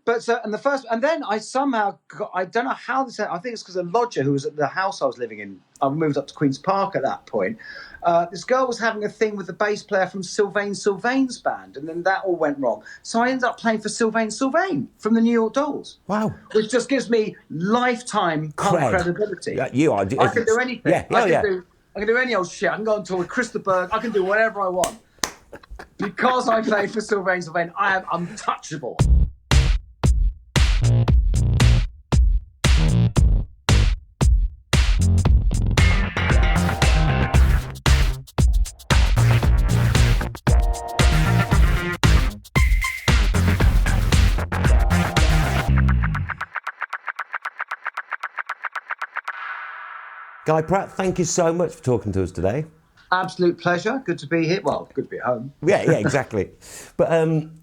But so, and then I somehow got, I don't know how this happened. I think it's because a lodger who was at the house I was living in, I moved up to Queen's Park at that point. This girl was having a thing with the bass player from Sylvain's band, and then that all went wrong. So I ended up playing for Sylvain from the New York Dolls. Wow. Which just gives me lifetime punk credibility. Yeah, you are. I can do anything. Yeah, I can do any old shit. I can go on tour with Chris de Burgh. I can do whatever I want. Because I played for Sylvain, I am untouchable. Guy Pratt, thank you so much for talking to us today. Absolute pleasure. Good to be here. Well, good to be at home. Yeah, exactly. But I'm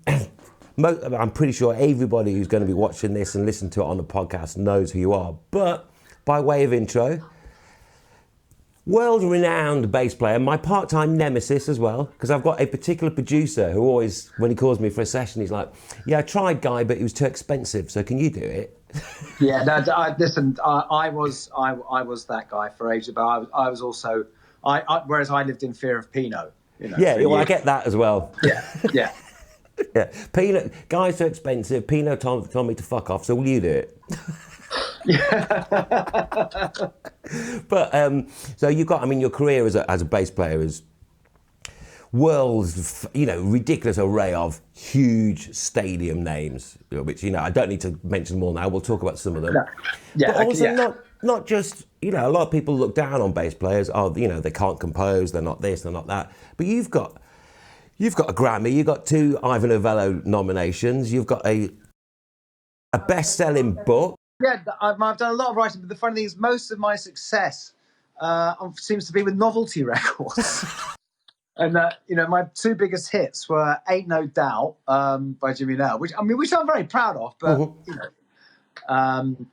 pretty sure everybody who's going to be watching this and listen to it on the podcast knows who you are. But by way of intro, world-renowned bass player, my part-time nemesis as well, because I've got a particular producer who always, when he calls me for a session, he's like, yeah, I tried, Guy, but it was too expensive, so can you do it? Yeah, no, listen, I was that guy for ages, but I was also, whereas I lived in fear of Pinot. You know, yeah, well, I get that as well. Yeah. Yeah, Pinot, Guy's too expensive, Pinot told me to fuck off, so will you do it? Yeah. But, so you've got, I mean, your career as a bass player is world's, ridiculous array of huge stadium names, which, I don't need to mention more now. We'll talk about some of them. Yeah, but also not just, a lot of people look down on bass players. Oh, they can't compose. They're not this, they're not that. But you've got a Grammy. You've got 2 Ivor Novello nominations. You've got a best-selling book. Yeah, I've done a lot of writing, but the funny thing is most of my success seems to be with novelty records. And, my 2 biggest hits were Ain't No Doubt by Jimmy Nail, which I'm very proud of, but, and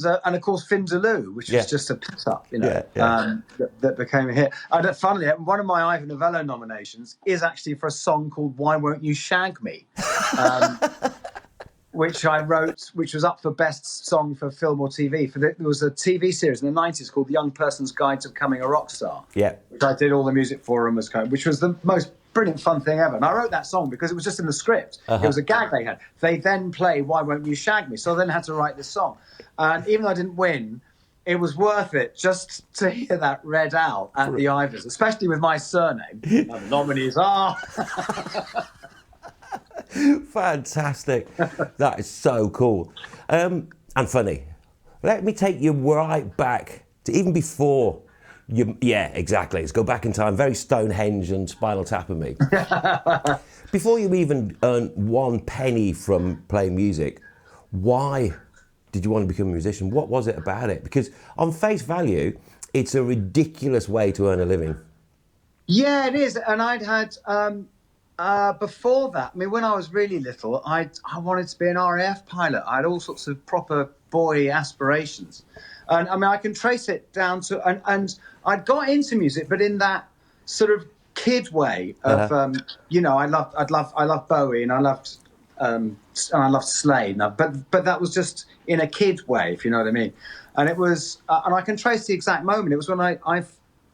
of course Findaloo, which was just a piss-up, that became a hit. And funnily, one of my Ivor Novello nominations is actually for a song called Why Won't You Shag Me? Which I wrote, which was up for Best Song for Film or TV. There was a TV series in the 90s called The Young Person's Guide to Becoming a Rock Star. Yeah. Which I did all the music for them, which was the most brilliant fun thing ever. And I wrote that song because it was just in the script. It was a gag they had. They then play Why Won't You Shag Me? So I then had to write this song. And even though I didn't win, it was worth it just to hear that read out at the Ivors, especially with my surname. And the nominees are... Fantastic. That is so cool. And funny. Let me take you right back to even before you... Yeah, exactly. Let's go back in time. Very Stonehenge and Spinal Tap of me. Before you even earned 1 penny from playing music, why did you want to become a musician? What was it about it? Because on face value, it's a ridiculous way to earn a living. Yeah, it is. And I'd had... before that, when I was really little, I wanted to be an RAF pilot. I had all sorts of proper boy aspirations. And I can trace it down to, and I'd got into music, but in that sort of kid way of, I loved Bowie and I loved Slade, but that was just in a kid way, if you know what I mean. And it was, and I can trace the exact moment. It was when I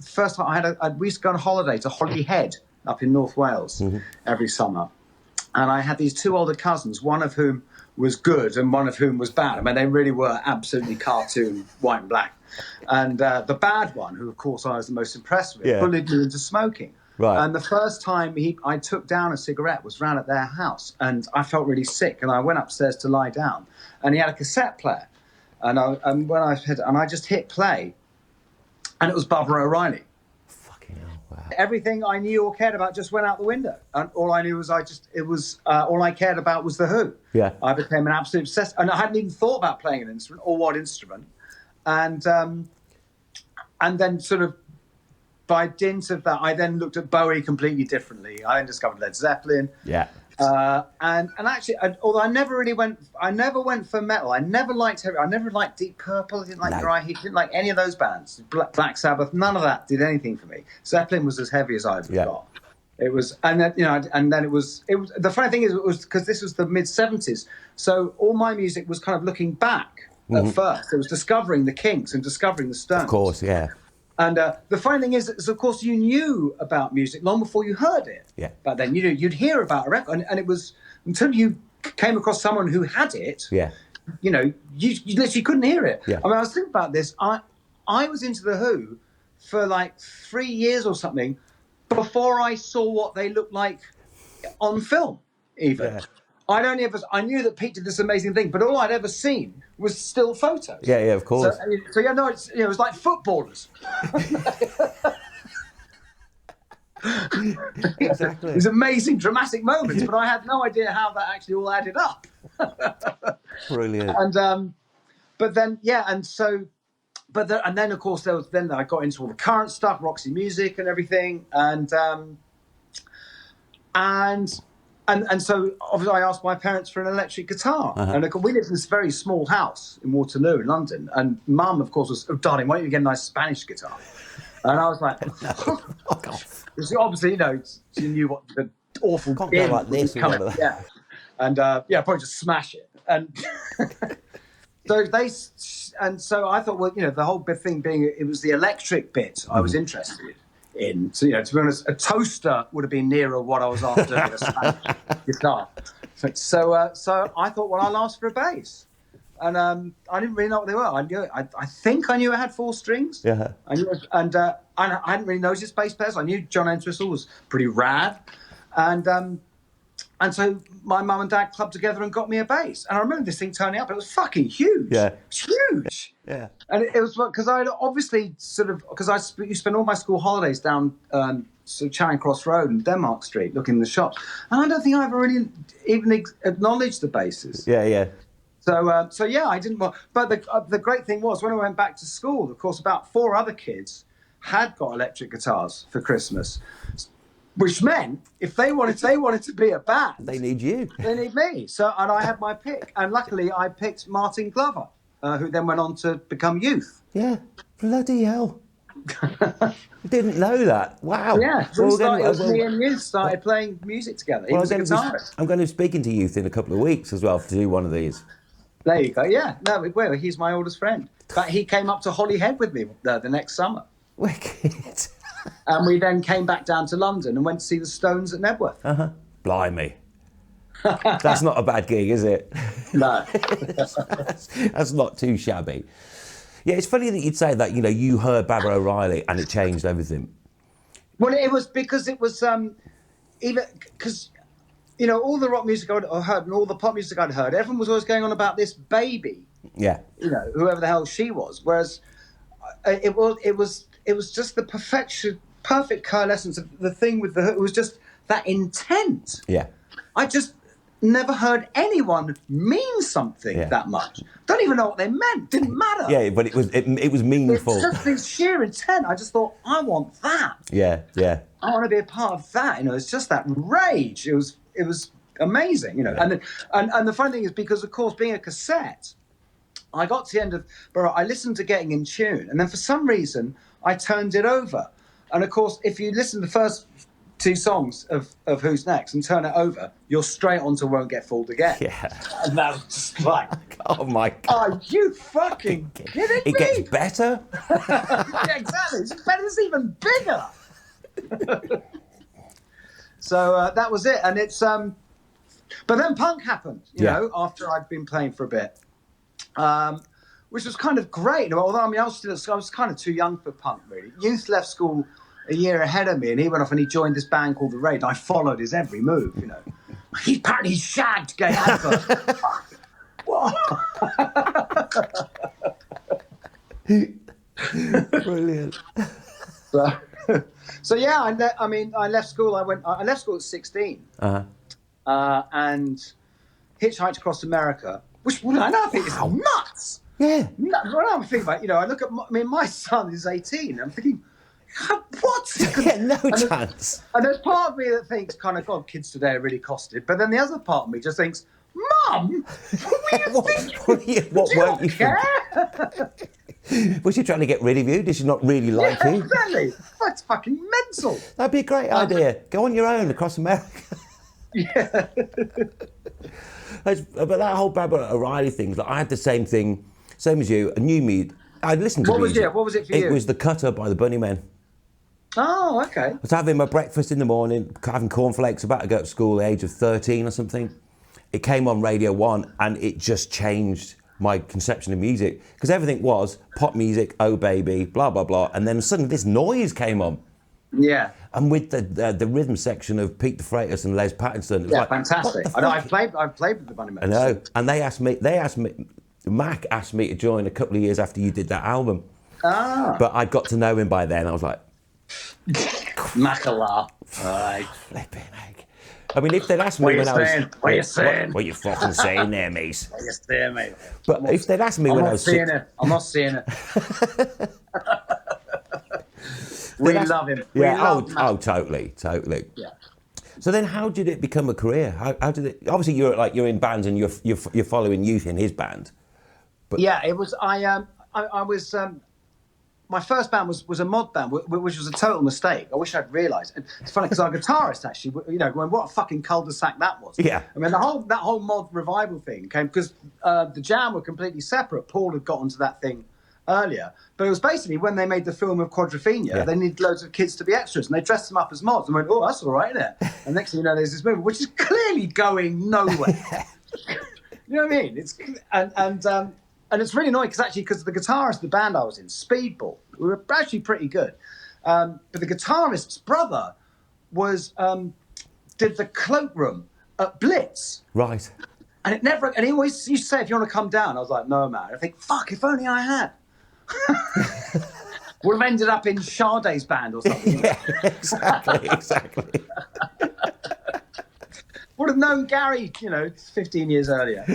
first time we used to go on holiday to Holyhead up in North Wales every summer. And I had these 2 older cousins, one of whom was good and one of whom was bad. They really were absolutely cartoon, white and black. And the bad one, who of course I was the most impressed with, bullied me into smoking. Right. And the first time I took down a cigarette was round at their house, and I felt really sick, and I went upstairs to lie down, and he had a cassette player. And I just hit play, and it was Barbara O'Reilly. Everything I knew or cared about just went out the window, and all I knew was all I cared about was the Who. Yeah, I became an absolute obsessed, and I hadn't even thought about playing an instrument or what instrument, and then sort of by dint of that, I then looked at Bowie completely differently. I then discovered Led Zeppelin. Yeah. And actually, although I never went for metal. I never liked heavy. I never liked Deep Purple. I didn't like Dry Heat. Didn't like any of those bands. Black Sabbath. None of that did anything for me. Zeppelin was as heavy as I ever got. It was, and then it was. The funny thing is, it was because this was the mid-70s, so all my music was kind of looking back at first. It was discovering the Kinks and discovering the Stones. Of course, yeah. And the funny thing is, of course, you knew about music long before you heard it. Yeah. But then you'd hear about a record, and it was until you came across someone who had it. Yeah. You literally couldn't hear it. Yeah. I mean, I was thinking about this. I was into the Who for like 3 years or something before I saw what they looked like on film, even. Yeah. I knew that Pete did this amazing thing, but all I'd ever seen was still photos. Yeah, of course. So yeah, no, it was like footballers. Exactly. These amazing dramatic moments, but I had no idea how that actually all added up. Brilliant. And but then and then of course then I got into all the current stuff, Roxy Music and everything, and so obviously I asked my parents for an electric guitar, and we lived in this very small house in Waterloo in London, and Mum of course was, "Oh, darling, why don't you get a nice Spanish guitar?" And I was like, obviously she knew what the awful can't go like this, yeah, and probably just smash it, and so I thought, well, the whole big thing being it was the electric bit I was interested in. So to be honest, a toaster would have been nearer what I was after with a Spanish guitar. So I thought, well, I'll ask for a bass, and I didn't really know what they were. I think I knew it had 4 strings. Yeah. I knew, and I hadn't really noticed bass players. I knew John Entwistle was pretty rad, and so my mum and dad clubbed together and got me a bass. And I remember this thing turning up. It was fucking huge. Yeah. It's huge. Yeah. And it was because I obviously you spend all my school holidays down Charing Cross Road and Denmark Street looking in the shops. And I don't think I ever really even acknowledged the basses. Yeah. So yeah, I didn't. But the great thing was when I went back to school, of course, about 4 other kids had got electric guitars for Christmas. Which meant if they wanted to be a band, They need you. They need me. So, and I had my pick, and luckily I picked Martin Glover, who then went on to become Youth. Yeah. Bloody hell. Didn't know that. Wow. Yeah. Me and Youth started playing music together. He was a guitarist. I'm going to be speaking to Youth in a couple of weeks as well to do one of these. There you go. Yeah. No, well, he's my oldest friend. But he came up to Holyhead with me the next summer. Wicked. And we then came back down to London and went to see the Stones at Nebworth. Blimey. That's not a bad gig, is it? No. That's not too shabby. Yeah, it's funny that you'd say that, you heard Baba O'Reilly and it changed everything. Well, it was because it was even because all the rock music I'd heard and all the pop music I'd heard, everyone was always going on about this baby. Yeah. Whoever the hell she was. Whereas it was just the perfect coalescence of the thing with it was just that intent. Yeah. I just never heard anyone mean something that much. Don't even know what they meant. Didn't matter. Yeah, but it was meaningful. It's just this sheer intent. I just thought, I want that. Yeah. I want to be a part of that. It's just that rage. It was amazing. And the funny thing is because of course being a cassette, I got to the end of, I listened to Getting in Tune, and then for some reason I turned it over. And of course, if you listen to the first 2 songs of Who's Next and turn it over, you're straight on to Won't Get Fooled Again. Yeah. And that was just like, oh my God. Are you fucking kidding me? It gets better. Yeah, exactly. It's better. It's even bigger. So that was it. And it's, but then punk happened, after I'd been playing for a bit. Which was kind of great. Although I was kind of too young for punk really. Youth left school a year ahead of me, and he went off and he joined this band called The Raid. And I followed his every move. He shagged gay adverts. Brilliant. So yeah, I left school. I left school at 16, and hitchhiked across America. Which I think is nuts. Yeah. When I'm thinking about, I look at my son is 18. I'm thinking, what? Yeah, no chance. And there's part of me that thinks, kind of, God, kids today are really costed. But then the other part of me just thinks, Mum, what were you thinking? What Do you weren't you care? Was she trying to get rid of you? Did she not really like you? Exactly. That's fucking mental. That'd be a great idea. Go on your own across America. Yeah. But that whole Barbara O'Reilly thing, like, I had the same thing, same as you. I knew me. I listened to music. What was it for you? It was The Cutter by the Bunnymen. Oh, okay. I was having my breakfast in the morning, having cornflakes, about to go to school at the age of 13 or something. It came on Radio 1 and it just changed my conception of music. Because everything was pop music, oh baby, blah, blah, blah. And then suddenly this noise came on. Yeah. And with the rhythm section of Pete the Freitas and Les Pattinson. It was like, fantastic. I know, I've played with the Bunnymen. I know. And they asked me, Mac asked me to join a couple of years after you did that album. Ah. But I got to know him by then. I was like, Macala. Right. Flipping heck. I mean, if they'd asked me What are you saying? What are you fucking saying there, mate? What are you saying, mate? But if they'd asked me when I was six... I'm not seeing it. We love him. Yeah, totally. Yeah. So then how did it become a career? How did it... Obviously, you're in bands and you're following youth in his band. But yeah, it was... I was... my first band was a mod band, which was a total mistake. I wish I'd realised. And it's funny because our guitarist actually, going, what a fucking cul-de-sac that was. Yeah. I mean, that whole mod revival thing came because the Jam were completely separate. Paul had got onto that thing earlier, but it was basically when they made the film of Quadrophenia, they needed loads of kids to be extras, and they dressed them up as mods and went, oh, that's all right, isn't it? And next thing you know, there's this movie which is clearly going nowhere. You know what I mean? And it's really annoying because the guitarist of the band I was in, Speedball, we were actually pretty good. But the guitarist's brother did the cloakroom at Blitz. right. And he always used to say, if you want to come down, I was like, no, man. I think, fuck, if only I had. Would have ended up in Sade's band or something. Yeah, exactly. Would have known Gary, 15 years earlier.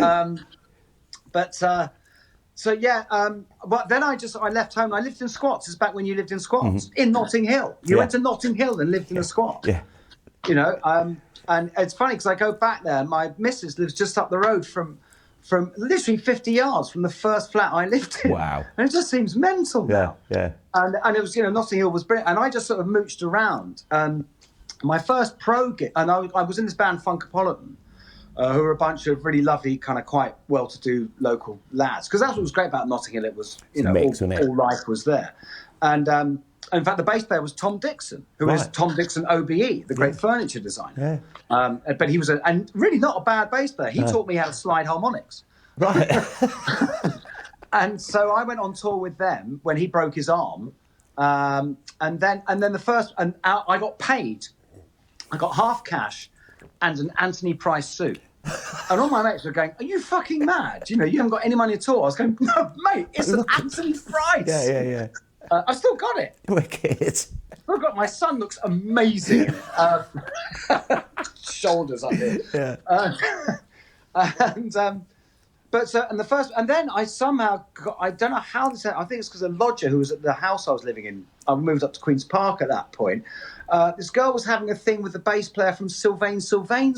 But then I left home. I lived in squats. It's back when you lived in squats in Notting Hill. You went to Notting Hill and lived in a squat. Yeah. And it's funny because I go back there. My missus lives just up the road from literally 50 yards from the first flat I lived in. Wow. And it just seems mental now. Yeah. And it was, Notting Hill was brilliant. And I just sort of mooched around. My first pro gig, and I was in this band Funkopolitan, who were a bunch of really lovely, kind of quite well-to-do local lads. Because that's what was great about Notting Hill. It was, all life was there. And in fact, the bass player was Tom Dixon, who is Tom Dixon OBE, the great furniture designer. Yeah. But he was and really not a bad bass player. He taught me how to slide harmonics. Right. And so I went on tour with them when he broke his arm. And then I got paid. I got half cash and an Anthony Price suit. And all my mates were going, are you fucking mad? You haven't got any money at all. I was going, no, mate, it's an Anthony Price. Yeah. I still got it. Wicked. I've got my son looks amazing. Shoulders up here. Yeah. And then I somehow got, I don't know how this happened. I think it's because a lodger who was at the house I was living in. I moved up to Queen's Park at that point. This girl was having a thing with the bass player from Sylvain's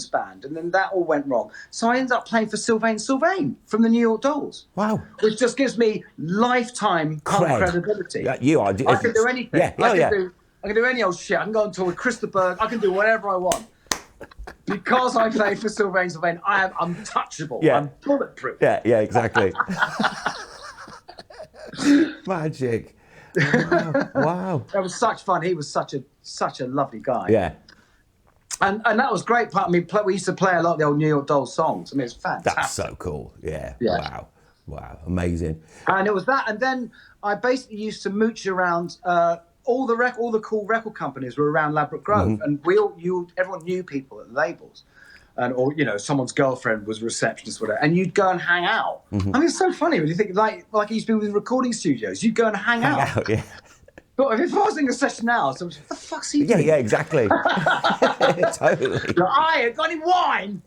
band, and then that all went wrong. So I ended up playing for Sylvain from the New York Dolls. Wow. Which just gives me lifetime credibility. Yeah, I can do anything. Yeah. I can do any old shit. I can go on tour with Krista Berg. I can do whatever I want. Because I play for Sylvain, I am untouchable. Yeah. I'm bulletproof. Yeah, exactly. Magic. Wow. That was such fun. He was such a lovely guy. Yeah. And that was great. I mean, we used to play a lot of the old New York Dolls songs. I mean, it's fantastic. That's so cool. Yeah. Wow. Amazing. And it was that. And then I basically used to mooch around. All the cool record companies were around Ladbroke Grove, and everyone knew people at the labels, or someone's girlfriend was a receptionist, whatever, and you'd go and hang out. I mean, it's so funny when you think like it used to be with recording studios. You'd go and hang out. Yeah. But if I was doing a session now, so what the fuck's he doing? Yeah, exactly. Totally. I ain't got any wine.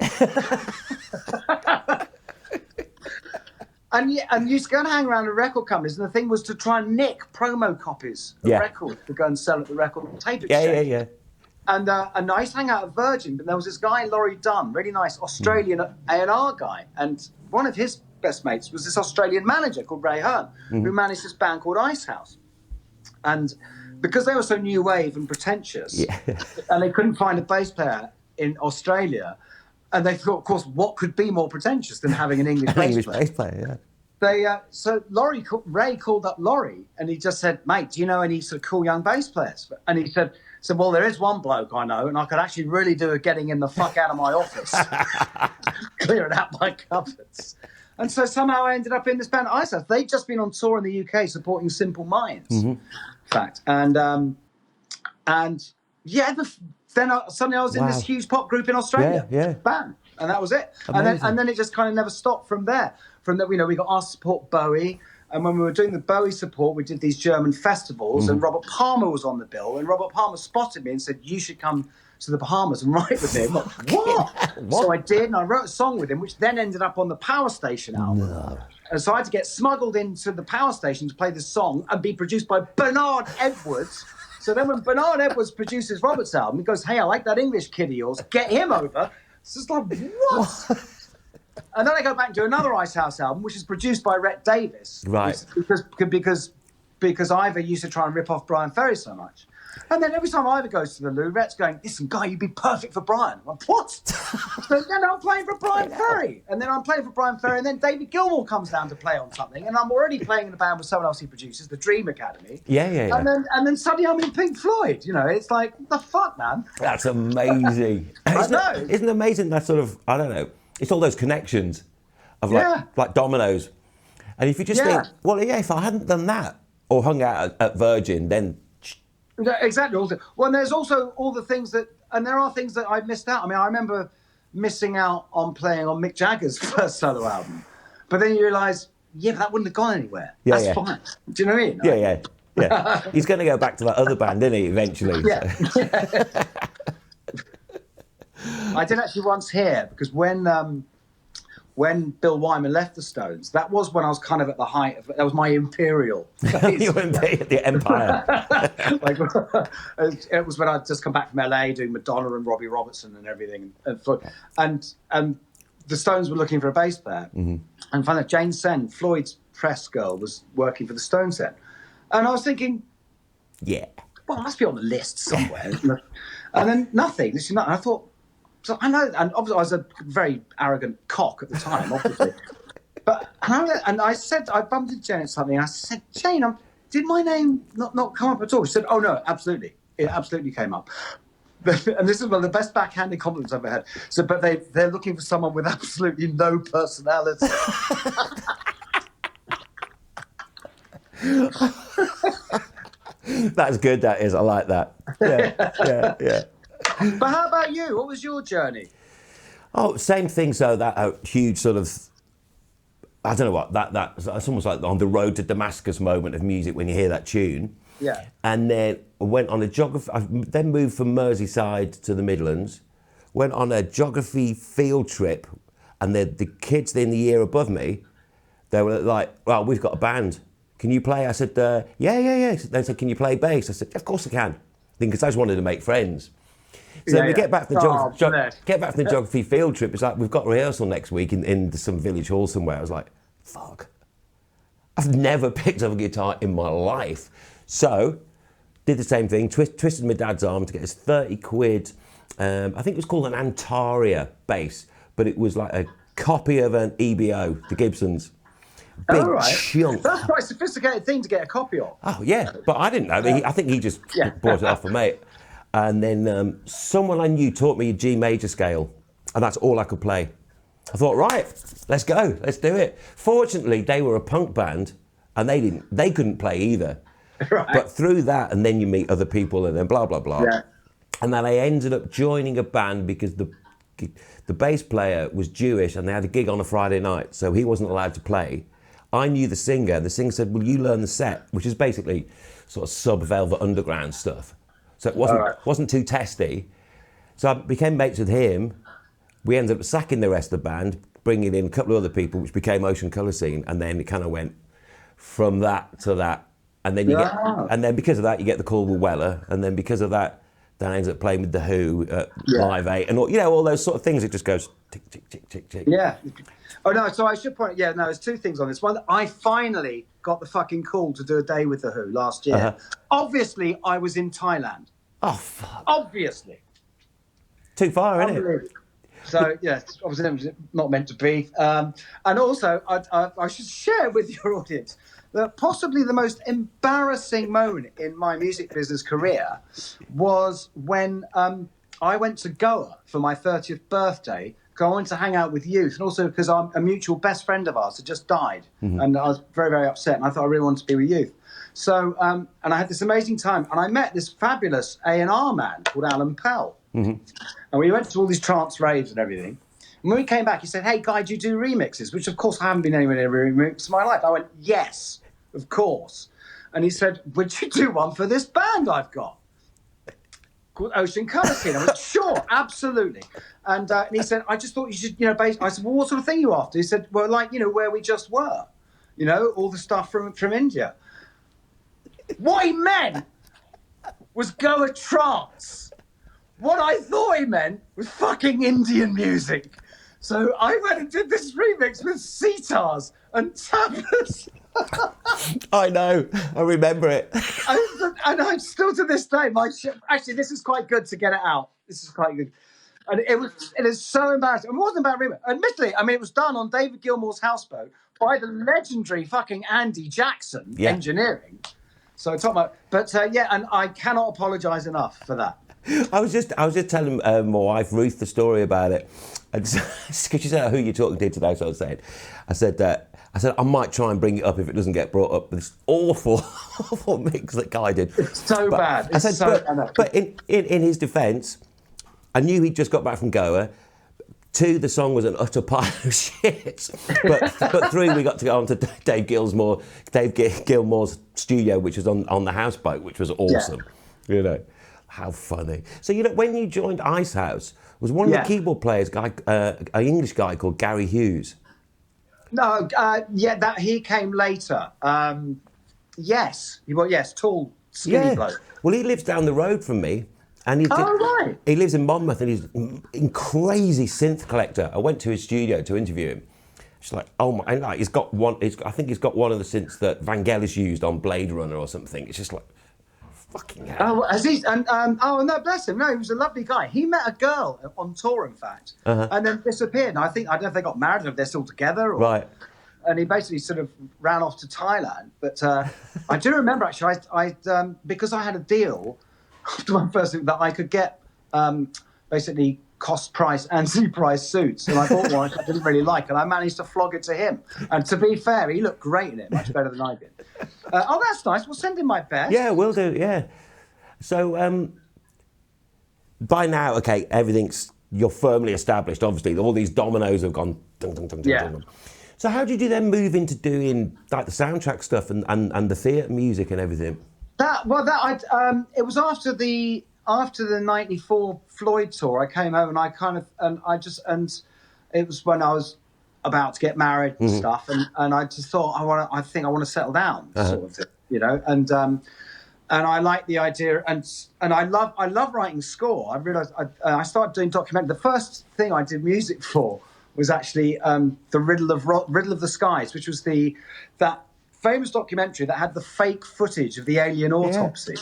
And you used to go and hang around the record companies, and the thing was to try and nick promo copies of records to go and sell at the record tape exchange. Yeah. And I used to hang out at Virgin, but there was this guy, Laurie Dunn, really nice Australian A&R guy, and one of his best mates was this Australian manager called Ray Hearn, who managed this band called Icehouse. And because they were so new wave and pretentious, and they couldn't find a bass player in Australia, and they thought, of course, what could be more pretentious than having an English bass player? So Ray called up Laurie, and he just said, "Mate, do you know any sort of cool young bass players?" And he said, "Well, there is one bloke I know, and I could actually really do a getting him the fuck out of my office, clearing out my cupboards." And so somehow I ended up in this band, Icehouse. They'd just been on tour in the UK supporting Simple Minds, in fact. And then suddenly I was in this huge pop group in Australia, band, and that was it. And then it just kind of never stopped from there. From that, we got asked to support Bowie, and when we were doing the Bowie support, we did these German festivals, and Robert Palmer was on the bill, and Robert Palmer spotted me and said, "You should come to the Bahamas and write with him." What? So I did, and I wrote a song with him, which then ended up on the Power Station album. No. And so I had to get smuggled into the Power Station to play this song and be produced by Bernard Edwards. So then when Bernard Edwards produces Robert's album, he goes, "Hey, I like that English kid of yours. Get him over." It's just like, what? And then I go back and do another Icehouse album, which is produced by Rhett Davis. Right. Because Ivor used to try and rip off Bryan Ferry so much. And then every time Ivor goes to the loo, Rhett's going, "Listen, guy, you'd be perfect for Bryan." I'm like, what? So then I'm playing for Bryan Ferry. And then I'm playing for Bryan Ferry, and then David Gilmour comes down to play on something. And I'm already playing in a band with someone else he produces, the Dream Academy. Yeah. And then suddenly I'm in Pink Floyd. It's like, what the fuck, man? That's amazing. Isn't it amazing that sort of, I don't know, it's all those connections of like dominoes. And if you just think, well, if I hadn't done that or hung out at Virgin, then... Exactly. Well, and there's also all the things that, and there are things that I missed out. I mean, I remember missing out on playing on Mick Jagger's first solo album. But then you realise, but that wouldn't have gone anywhere. That's fine. Do you know what I mean? Yeah. He's going to go back to that other band, isn't he, eventually? Yeah. I did actually once hear, because when Bill Wyman left the Stones, that was when I was kind of at the height of, that was my imperial phase. You were the empire. It was when I'd just come back from LA doing Madonna and Robbie Robertson and everything. And the Stones were looking for a bass player. And finally, Jane Sen, Floyd's press girl, was working for the Stones then. And I was thinking, well, it must be on the list somewhere. And then nothing. And I thought, so I know, and obviously I was a very arrogant cock at the time, obviously. And I said, I bumped into Jane at something, and I said, "Jane, did my name not come up at all?" She said, "Oh, no, absolutely. It absolutely came up." And this is one of the best backhanded compliments I've ever had. So, but they're looking for someone with absolutely no personality. That's good, that is. I like that. Yeah. But how about you? What was your journey? Oh, same thing. So that huge sort of, I don't know what, that's almost like on the road to Damascus moment of music when you hear that tune. Yeah. And then went on a geography, I then moved from Merseyside to the Midlands, went on a geography field trip, and the kids in the year above me, they were like, "Well, we've got a band. Can you play?" I said, yeah. They said, "Can you play bass?" I said, "Of course I can." Because I just wanted to make friends. So we get back from the geography field trip. It's like, we've got rehearsal next week in some village hall somewhere. I was like, fuck. I've never picked up a guitar in my life. So, did the same thing, twisted my dad's arm to get us 30 quid. I think it was called an Antaria bass, but it was like a copy of an EBO, the Gibsons. Big chunk. That's quite a sophisticated thing to get a copy of. Oh, yeah, but I didn't know. I think he just bought it off a mate. And then someone I knew taught me a G major scale, and that's all I could play. I thought, right, let's go, let's do it. Fortunately, they were a punk band, and they couldn't play either. Right. But through that, and then you meet other people, and then blah blah blah. Yeah. And then I ended up joining a band because the bass player was Jewish, and they had a gig on a Friday night, so he wasn't allowed to play. I knew the singer. The singer said, "Will you learn the set?" Which is basically sort of sub-Velvet Underground stuff. So it wasn't too testy. So I became mates with him. We ended up sacking the rest of the band, bringing in a couple of other people, which became Ocean Colour Scene, and then it kind of went from that to that. And then and then because of that, you get the call with Weller, and then because of that, then ends up playing with The Who at Live 8, and all those sort of things. It just goes tick, tick, tick, tick, tick. Yeah. Oh, no, so I should point... Yeah, no, there's two things on this. One, I finally got the fucking call to do a day with The Who last year. Obviously, I was in Thailand. Oh, fuck. Obviously. Too far, isn't it? So, yeah, obviously not meant to be. And also, I should share with your audience that possibly the most embarrassing moment in my music business career was when I went to Goa for my 30th birthday. I wanted to hang out with youth, and also because a mutual best friend of ours had just died, and I was very, very upset, and I thought I really wanted to be with youth. So, and I had this amazing time, and I met this fabulous A&R man called Alan Pell. And we went to all these trance raves and everything. And when we came back, he said, "Hey, Guy, do you do remixes?" Which, of course, I haven't been anywhere near a remix in my life. I went, "Yes, of course." And he said, "Would you do one for this band I've got called Ocean Colour Scene?" I was sure, absolutely. And he said, "I just thought you should, I said, "Well, what sort of thing are you after?" He said, "Well, like, where we just were, all the stuff from India." What he meant was Goa trance. What I thought he meant was fucking Indian music. So I went and did this remix with sitars and tablets. I know. I remember it. And I'm still to this day, actually, this is quite good to get it out. This is quite good. And it is so embarrassing. It wasn't about remix. Admittedly, it was done on David Gilmour's houseboat by the legendary fucking Andy Jackson engineering. So and I cannot apologise enough for that. I was just telling my wife Ruth the story about it, because she said, "Who are you talking to today?" So I said I might try and bring it up if it doesn't get brought up. This awful mix that Guy did. It's so bad. But in his defence, I knew he'd just got back from Goa. 2, the song was an utter pile of shit. But 3, we got to go on to Dave Gilmour's studio, which was on the houseboat, which was awesome. Yeah. How funny. So, when you joined Icehouse, was one of the keyboard players, an English guy called Gary Hughes? No, he came later. Yes. Tall, skinny bloke. Well, he lives down the road from me. And right. He lives in Monmouth, and he's a crazy synth collector. I went to his studio to interview him. It's like, oh my! And he's got one. I think he's got one of the synths that Vangelis used on Blade Runner or something. It's just like, fucking hell. Oh, has he? And no, bless him. No, he was a lovely guy. He met a girl on tour, in fact, and then disappeared. And I don't know if they got married or if they're still together. Right. And he basically sort of ran off to Thailand. But I do remember actually, I because I had a deal after my first that I could get basically cost price and price suits, and I bought one I didn't really like, and I managed to flog it to him. And to be fair, he looked great in it, much better than I did. Oh, that's nice. We'll send him my best. Yeah, we'll do. Yeah. So by now, okay, you're firmly established. Obviously, all these dominoes have gone. Dun, dun, dun, dun, dun. So how did you then move into doing like the soundtrack stuff and the theatre music and everything? It was after the '94 Floyd tour. I came home and it was when I was about to get married and stuff, and I just thought I think I want to settle down, sort of thing, and I like the idea, and I love writing score. I realised I started doing documentary. The first thing I did music for was actually the Riddle of the Skies, which was that famous documentary that had the fake footage of the alien autopsy,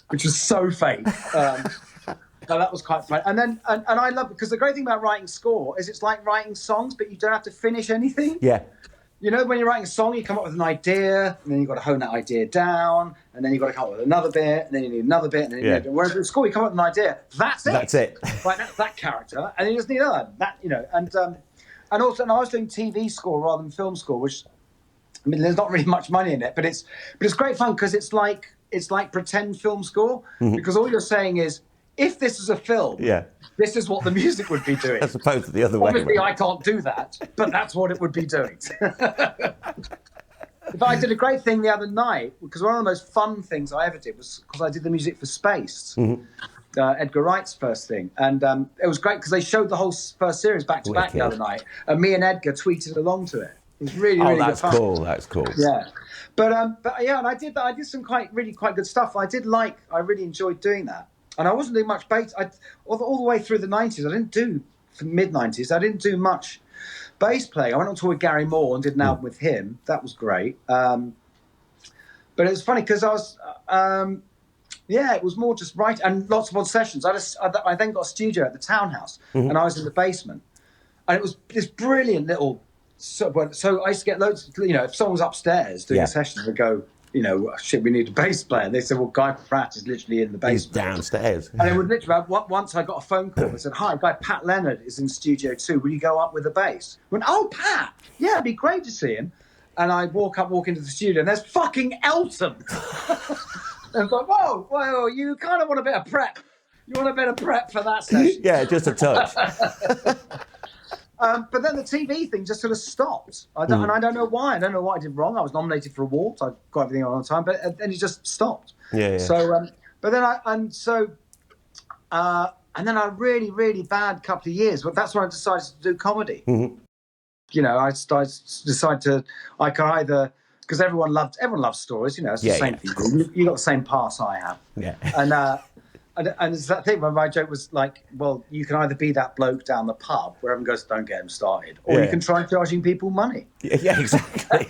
which was so fake. So that was quite fun. And then and I love it because the great thing about writing score is it's like writing songs, but you don't have to finish anything. Yeah. When you're writing a song, you come up with an idea, and then you've got to hone that idea down, and then you've got to come up with another bit, and then you need another bit, and then you need whereas with score, you come up with an idea, that's it. Right, that's that character, and you just need that, and also, I was doing TV score rather than film score, which, there's not really much money in it, but it's great fun because it's like pretend film score, because all you're saying is, if this is a film, this is what the music would be doing. As opposed to the other way. Obviously, I can't do that, but that's what it would be doing. But I did a great thing the other night, because one of the most fun things I ever did was because I did the music for Space, Edgar Wright's first thing. And it was great because they showed the whole first series back to back the other night, and me and Edgar tweeted along to it. was really, Oh, really that's good fun. cool. That's cool. Yeah, but yeah, and I did that. I did some really quite good stuff. I really enjoyed doing that, and I wasn't doing much bass. All the way through the 90s, I didn't do mid 90s. I didn't do much bass playing. I went on tour with Gary Moore and did an album with him. That was great. But it was funny because it was more just writing and lots of odd sessions. I then got a studio at the Townhouse, and I was in the basement, and it was this brilliant little. So I used to get loads. If someone was upstairs doing a session, they'd go, shit, we need a bass player. And they said, well, Guy Pratt is literally in the basement. He's downstairs. And it would literally. Once I got a phone call that said, hi, guy Pat Leonard is in Studio 2. Will you go up with the bass? I went, oh, Pat, yeah, it'd be great to see him. And I walk into the studio, and there's fucking Elton. And I was like, whoa, you kind of want a bit of prep. You want a bit of prep for that session. Yeah, just a touch. But then the TV thing just sort of stopped. And I don't know why. I don't know what I did wrong. I was nominated for awards. I got everything on time, but then it just stopped. Yeah. So, but then and then a really, really bad couple of years. But that's when I decided to do comedy. Mm-hmm. I decided I could either, because everyone loves stories. It's the same thing. You got the same pass I have. Yeah. And it's that thing where my joke was like, well, you can either be that bloke down the pub where everyone goes, don't get him started, or you can try charging people money. Yeah, exactly.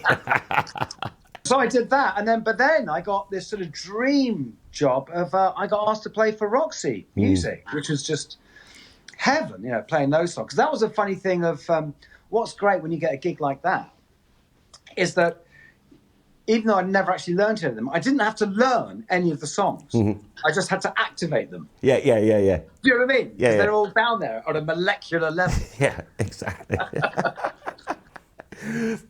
So I did that, but then I got this sort of dream job of I got asked to play for Roxy Music, which was just heaven, playing those songs. Because that was a funny thing of what's great when you get a gig like that is that even though I'd never actually learned any of them, I didn't have to learn any of the songs. Mm-hmm. I just had to activate them. Yeah. Do you know what I mean? Yeah. They're all down there on a molecular level. Yeah, exactly.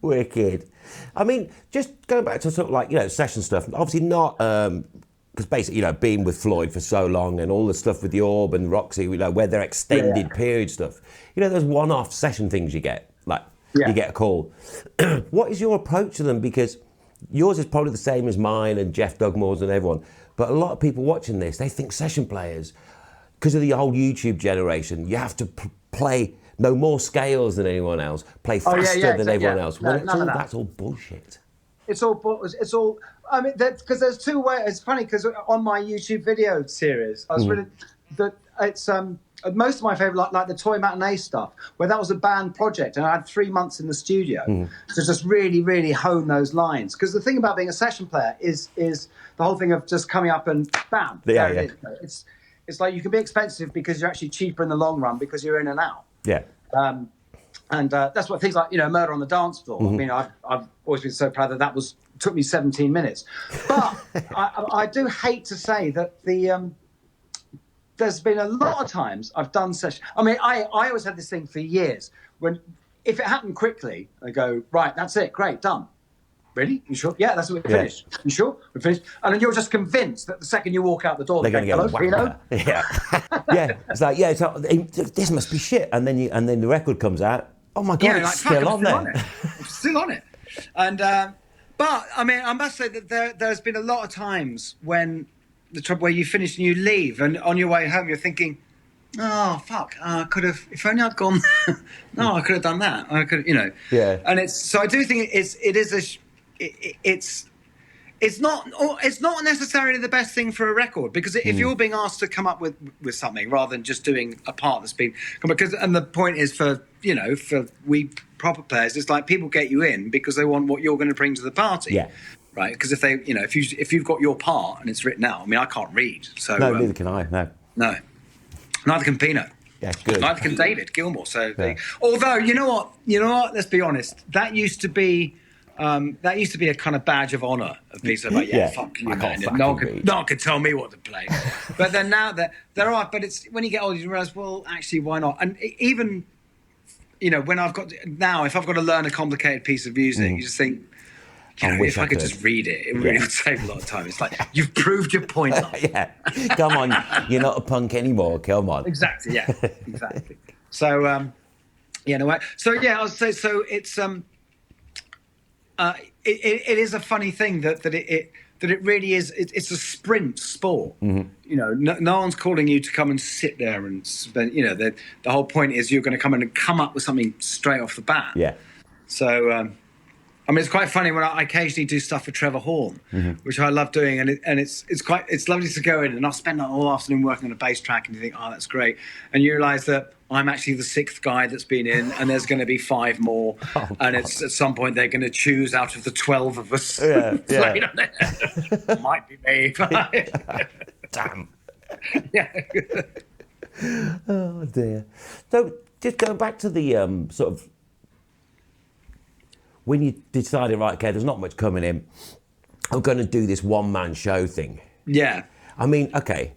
Wicked. I mean, just going back to sort of session stuff, obviously not, because basically, being with Floyd for so long and all the stuff with the Orb and Roxy, where they're extended period stuff, there's one-off session things you get, you get a call. What is your approach to them? Because yours is probably the same as mine and Jeff Dugmore's and everyone. But a lot of people watching this, they think session players, because of the whole YouTube generation, you have to play no more scales than anyone else, play faster than everyone else. That's all bullshit. It's all. I mean, because there's two ways. It's funny because on my YouTube video series, I was really it's most of my favorite, like the Toy Matinee stuff, where that was a band project, and I had 3 months in the studio to just really, really hone those lines. Because the thing about being a session player is the whole thing of just coming up and bam, there it is. It's like you can be expensive because you're actually cheaper in the long run because you're in and out. Yeah. And that's what things like Murder on the Dance Floor. I mean, I've always been so proud that took me 17 minutes. But I do hate to say that there's been a lot of times I've done sessions. I mean, I always had this thing for years when if it happened quickly, I go, right, that's it, great, done. Really? You sure? Yeah, that's what we finished. You sure? We finished. And then you're just convinced that the second you walk out the door, they're going to go, hello, yeah. Yeah. It's like, this must be shit. And then the record comes out. Oh my God, it's still on there. It's still on it. And, but I mean, I must say that there's been a lot of times when the trouble where you finish and you leave and on your way home, you're thinking, oh fuck! I could have. If only I'd gone. No, I could have done that. I could, Yeah. And I do think it's not necessarily the best thing for a record because if you're being asked to come up with something rather than just doing a part that's been and the point is for we proper players, it's like people get you in because they want what you're going to bring to the party. Yeah. Right. Because if you've got your part and it's written out, I mean, I can't read. So no, neither can I. No. Neither can Pino. Yeah, good. Neither can David Gilmour. So, although you know what, let's be honest. That used to be a kind of badge of honour of people like, fuck you, man. No one could tell me what to play. But then now that there are, but it's when you get older, you realise, well, actually, why not? And even, when if I've got to learn a complicated piece of music, you just think, if I could just read it, it really would save a lot of time. It's like, you've proved your point. Yeah. Come on, you're not a punk anymore. Come on. Exactly, yeah. Exactly. So, So, I would say, so it's, it is a funny thing that it really is, it's a sprint sport. Mm-hmm. No one's calling you to come and sit there and spend, the whole point is you're going to come up with something straight off the bat. Yeah. So, I mean, it's quite funny when I occasionally do stuff for Trevor Horn, which I love doing, and it's lovely to go in, and I'll spend all afternoon working on a bass track, and you think, oh, that's great, and you realise that I'm actually the sixth guy that's been in, and there's going to be 5 more, and it's at some point they're going to choose out of the 12 of us. Yeah. Might be me. Damn. Yeah. Oh dear. So just going back to the sort of when you decided, right, okay, there's not much coming in, I'm going to do this one-man show thing. Yeah. I mean, okay,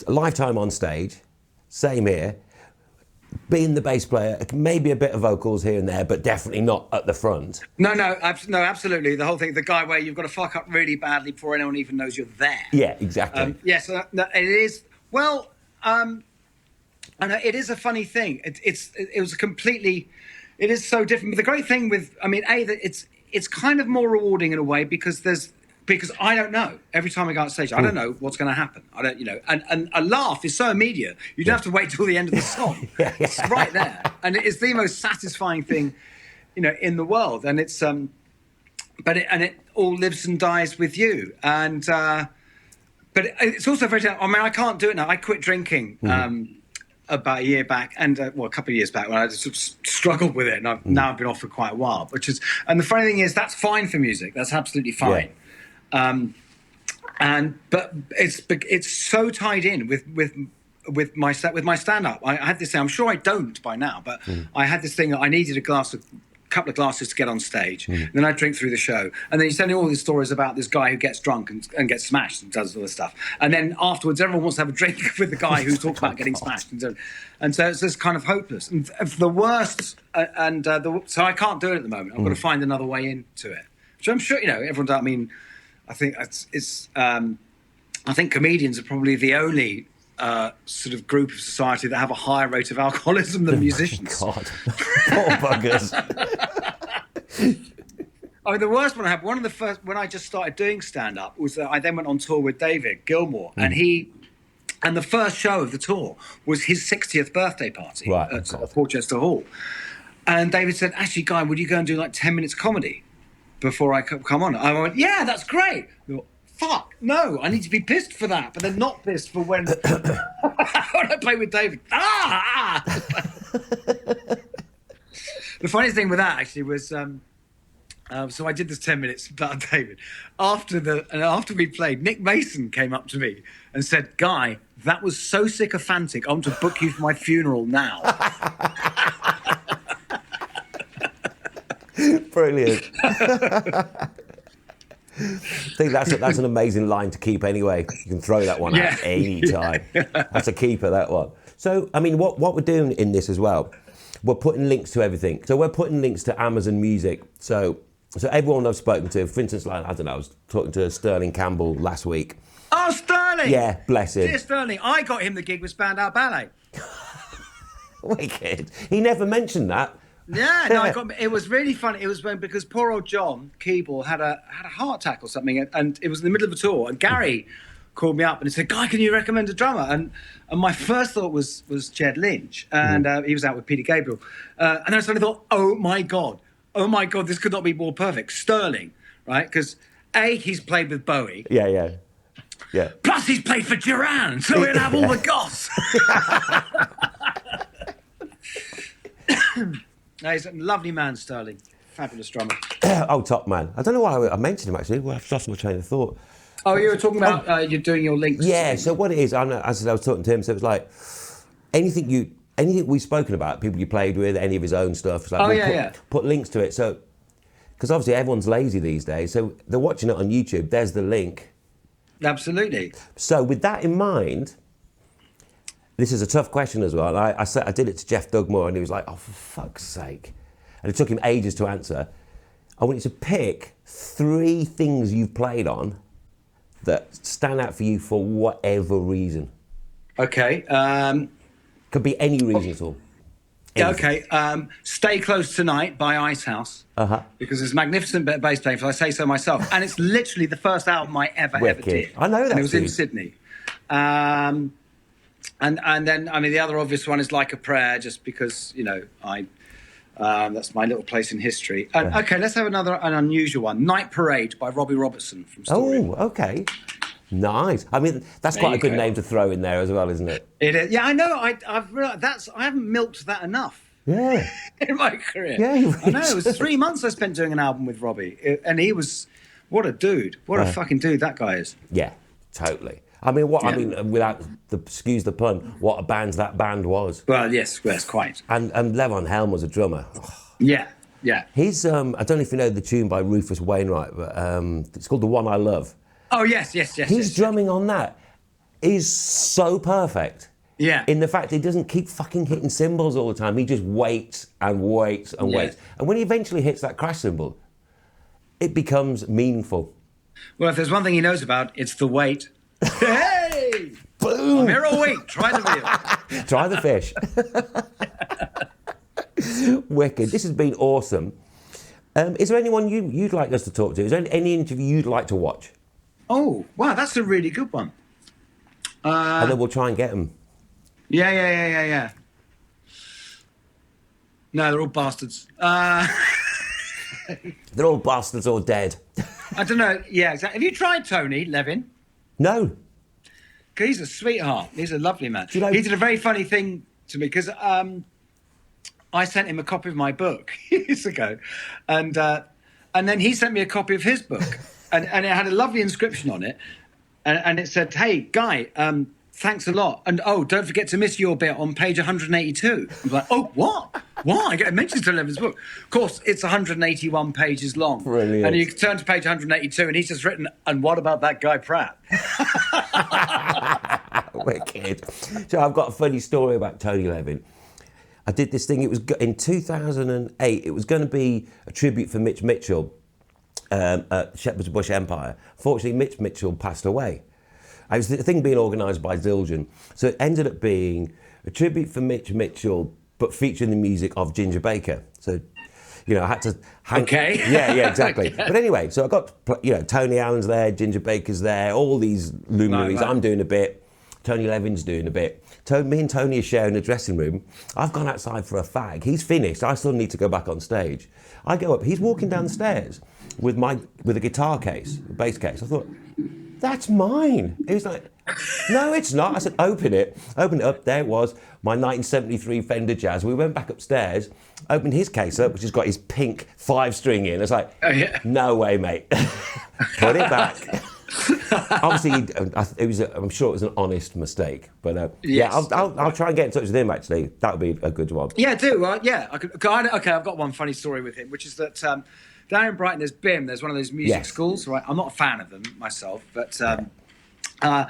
a lifetime on stage, same here, being the bass player, maybe a bit of vocals here and there, but definitely not at the front. No, absolutely. The whole thing, the guy where you've got to fuck up really badly before anyone even knows you're there. Yeah, exactly. Yes, it is. Well, I know it is a funny thing. It was a completely. It is so different. But the great thing with, I mean, that it's kind of more rewarding in a way because I don't know. Every time I go on stage, I don't know what's going to happen. I don't, and a laugh is so immediate. You don't have to wait till the end of the song. It's right there, and it is the most satisfying thing, in the world. And it's but it all lives and dies with you. And but it's also very. I mean, I can't do it now. I quit drinking. About a year back, and a couple of years back, when I just sort of struggled with it, and now I've been off for quite a while. And the funny thing is, that's fine for music. That's absolutely fine. Yeah. But it's so tied in with my stand-up. I had this thing. I'm sure I don't by now, but I had this thing that I needed a couple of glasses to get on stage, and then I drink through the show, and then you send me all these stories about this guy who gets drunk and gets smashed and does all this stuff, and then afterwards everyone wants to have a drink with the guy who talks about getting smashed, and so it's just kind of hopeless. And the worst, so I can't do it at the moment. I've got to find another way into it, which I'm sure everyone does. I mean, I think I think comedians are probably the only sort of group of society that have a higher rate of alcoholism than musicians. God, poor buggers. I mean, the worst one I had, one of the first, when I just started doing stand-up, was that I then went on tour with David Gilmour, and the first show of the tour was his 60th birthday party at Porchester Hall. And David said, actually, Guy, would you go and do like 10 minutes comedy before I come on? I went, yeah, that's great. Fuck, no, I need to be pissed for that, but then not pissed for when I play with David. The funniest thing with that actually was, so I did this 10 minutes about David. After we played, Nick Mason came up to me and said, Guy, that was so sycophantic, I want to book you for my funeral now. Brilliant. I think that's an amazing line to keep anyway. You can throw that one out any time. That's a keeper, that one. So, I mean, what we're doing in this as well, we're putting links to everything. So we're putting links to Amazon Music. So everyone I've spoken to, for instance, like, I don't know, I was talking to Sterling Campbell last week. Oh, Sterling! Yeah, bless him. Dear Sterling, I got him the gig with Spandau Ballet. Wicked. He never mentioned that. Yeah, no, it was really funny. It was because poor old John Keeble had a heart attack or something, and it was in the middle of a tour. And Gary called me up and he said, "Guy, can you recommend a drummer?" And my first thought was Jed Lynch, and he was out with Peter Gabriel. And then I suddenly thought, oh my god, this could not be more perfect. Sterling, right? Because he's played with Bowie. Yeah. Plus, he's played for Duran, so he'll have all the goss. No, he's a lovely man, Sterling. Fabulous drummer. Oh, top man. I don't know why I mentioned him, actually. Well, I've lost my train of thought. Oh, you were talking about you're doing your links. Yeah, so what it is, as I was talking to him, so it was like, anything we've spoken about, people you played with, any of his own stuff. It's like, put links to it. So, because obviously everyone's lazy these days, so they're watching it on YouTube, there's the link. Absolutely. So with that in mind, this is a tough question as well. I did it to Jeff Dugmore, and he was like, "Oh, for fuck's sake!" And it took him ages to answer. I want you to pick 3 things you've played on that stand out for you for whatever reason. Okay. Could be any reason at all. Anything. Okay. "Stay Close Tonight" by Icehouse. Because it's a magnificent bit of bass playing, if I say so myself. And it's literally the first album I ever did. I know that. And it was in Sydney. And then, I mean, the other obvious one is "Like a Prayer," just because, I That's my little place in history. And okay, let's have an unusual one. Night Parade by Robbie Robertson from Story. Oh, okay. Nice. I mean, that's quite a good name to throw in there as well, isn't it? It is. Yeah, I know. I've realised I haven't milked that enough. Yeah. In my career. Yeah, you really I know. It was 3 months I spent doing an album with Robbie, and he was, what a dude. What a fucking dude that guy is. Yeah, totally. I mean, without excuse the pun, what a band that band was. Well, yes, quite. And Levon Helm was a drummer. Oh. Yeah. He's I don't know if you know the tune by Rufus Wainwright, but it's called The One I Love. Oh yes. His drumming on that is so perfect. Yeah. In the fact he doesn't keep fucking hitting cymbals all the time. He just waits and waits and waits. And when he eventually hits that crash cymbal, it becomes meaningful. Well, if there's one thing he knows about, it's the wait. Hey! Boom! I'm here all week. Try the reel. Try the fish. Wicked. This has been awesome. Is there anyone you'd like us to talk to? Is there any interview you'd like to watch? Oh, wow, that's a really good one. And then we'll try and get them. Yeah. No, they're all bastards. They're all bastards or dead. I don't know. Yeah, exactly. Have you tried Tony Levin? No. He's a sweetheart. He's a lovely man. He did a very funny thing to me because I sent him a copy of my book years ago, and then he sent me a copy of his book, and it had a lovely inscription on it, and it said, "Hey, Guy, thanks a lot, and don't forget to miss your bit on page 182." I'm like, "Oh, what? Why?" I mentioned to Levin's book. Of course, it's 181 pages long. Brilliant. And you turn to page 182, and he's just written, "And what about that guy Pratt?" Wicked. So I've got a funny story about Tony Levin. I did this thing, it was in 2008, it was going to be a tribute for Mitch Mitchell at Shepherd's Bush Empire. Fortunately, Mitch Mitchell passed away. It was the thing being organised by Zildjian. So it ended up being a tribute for Mitch Mitchell, but featuring the music of Ginger Baker. So, I had to hang... Okay. Yeah, exactly. Okay. But anyway, so I got, Tony Allen's there, Ginger Baker's there, all these luminaries. Right. I'm doing a bit. Tony Levin's doing a bit. Me and Tony are sharing a dressing room. I've gone outside for a fag. He's finished. I still need to go back on stage. I go up. He's walking down the stairs with a guitar case, a bass case. I thought, that's mine. He was like, no, it's not. I said, open it. Open it up. There it was, my 1973 Fender Jazz. We went back upstairs, opened his case up, which has got his pink 5-string in. I was like, no way, mate. Put it back. Obviously, I'm sure it was an honest mistake, but yes. Yeah, I'll try and get in touch with him. Actually, that would be a good one. Yeah, do yeah. Okay, I've got one funny story with him, which is that down in Brighton, there's BIM. There's one of those music schools. Right, I'm not a fan of them myself, but I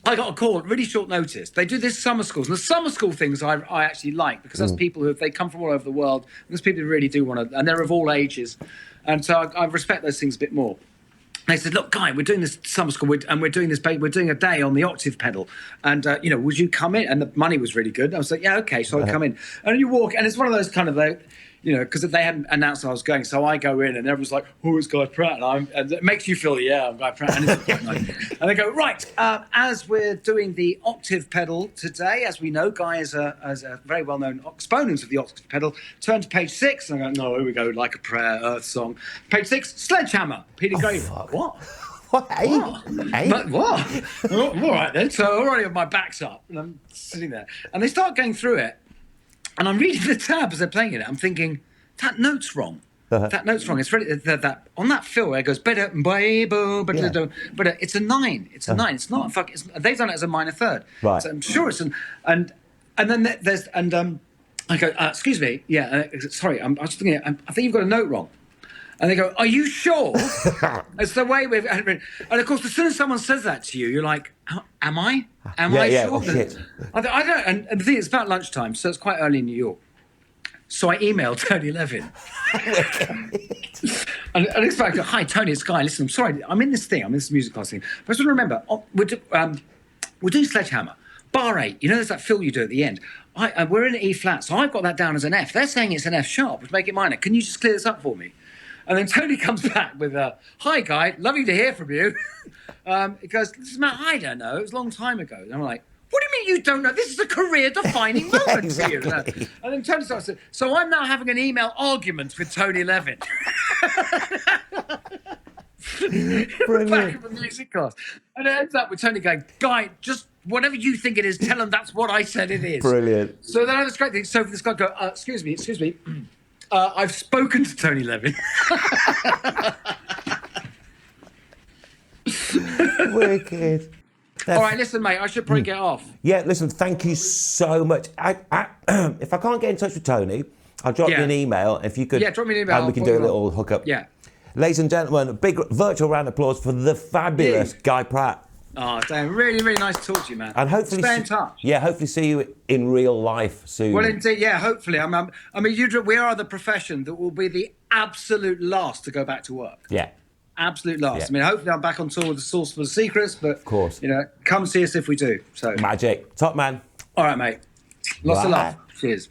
got a call at really short notice. They do this summer schools, and the summer school things I actually like because that's people they come from all over the world. And there's people who really do want to, and they're of all ages, and so I respect those things a bit more. They said, "Look, Guy, we're doing this summer school, and we're doing a day on the octave pedal, and would you come in?" And the money was really good. And I was like, "Yeah, okay." So I come in, and you walk, and it's one of those kind of because they hadn't announced I was going, so I go in, and everyone's like, "Oh, it's Guy Pratt," and it makes you feel, "Yeah, I'm Guy Pratt," and it's quite nice. And they go, "Right, as we're doing the octave pedal today, as we know, Guy is a very well-known exponent of the octave pedal. Turn to page 6." And I go, "No, here we go, Like a Prayer, Earth Song. Page 6, Sledgehammer, Peter Gabriel." What? What? Hey? But what? All right then. So already my back's up, and I'm sitting there, and they start going through it. And I'm reading the tab as they're playing it. I'm thinking, that note's wrong. That note's wrong. It's really that on that fill where it goes better, but it's a 9. It's a 9. It's not a fuck. They've done it as a minor third. Right. So I'm sure it's and then there's I go, excuse me, sorry, I'm just thinking, I think you've got a note wrong. And they go, "Are you sure?" It's the way we've... And of course, as soon as someone says that to you, you're like, am I? Am I sure? Oh, shit. I don't... And the thing is, it's about lunchtime, so it's quite early in New York. So I emailed Tony Levin. and it's like, "Hi, Tony, it's Guy. Listen, I'm sorry. I'm in this music class thing. But I just want to remember, we're doing Sledgehammer. Bar 8, there's that fill you do at the end. We're in E flat, so I've got that down as an F. They're saying it's an F sharp, which make it minor. Can you just clear this up for me?" And then Tony comes back with "Hi, Guy, lovely to hear from you." He goes, "This is Matt. I don't know. It was a long time ago." And I'm like, What do you mean you don't know? This is a career-defining moment for you. Exactly. And then Tony starts to, so I'm now having an email argument with Tony Levin. Back of the music class. And it ends up with Tony going, Guy, just whatever you think it is, tell him that's what I said it is. Brilliant. So then I was great thing. So this guy go, excuse me. I've spoken to Tony Levin. Wicked. All right, listen, mate, I should probably get off. Yeah, listen, thank you so much. If I can't get in touch with Tony, I'll drop you an email. If you could, drop me an email. And we can do a little hookup. Yeah. Ladies and gentlemen, a big virtual round of applause for the fabulous Guy Pratt. Oh, damn, really, really nice to talk to you, man. And hopefully stay in touch. Yeah, hopefully see you in real life soon. Well, indeed, yeah, hopefully. I mean, we are the profession that will be the absolute last to go back to work. Yeah. Absolute last. Yeah. I mean, hopefully I'm back on tour with the Source for the Secrets, but of course, come see us if we do. So magic, top man. All right, mate. Lots of love. Cheers.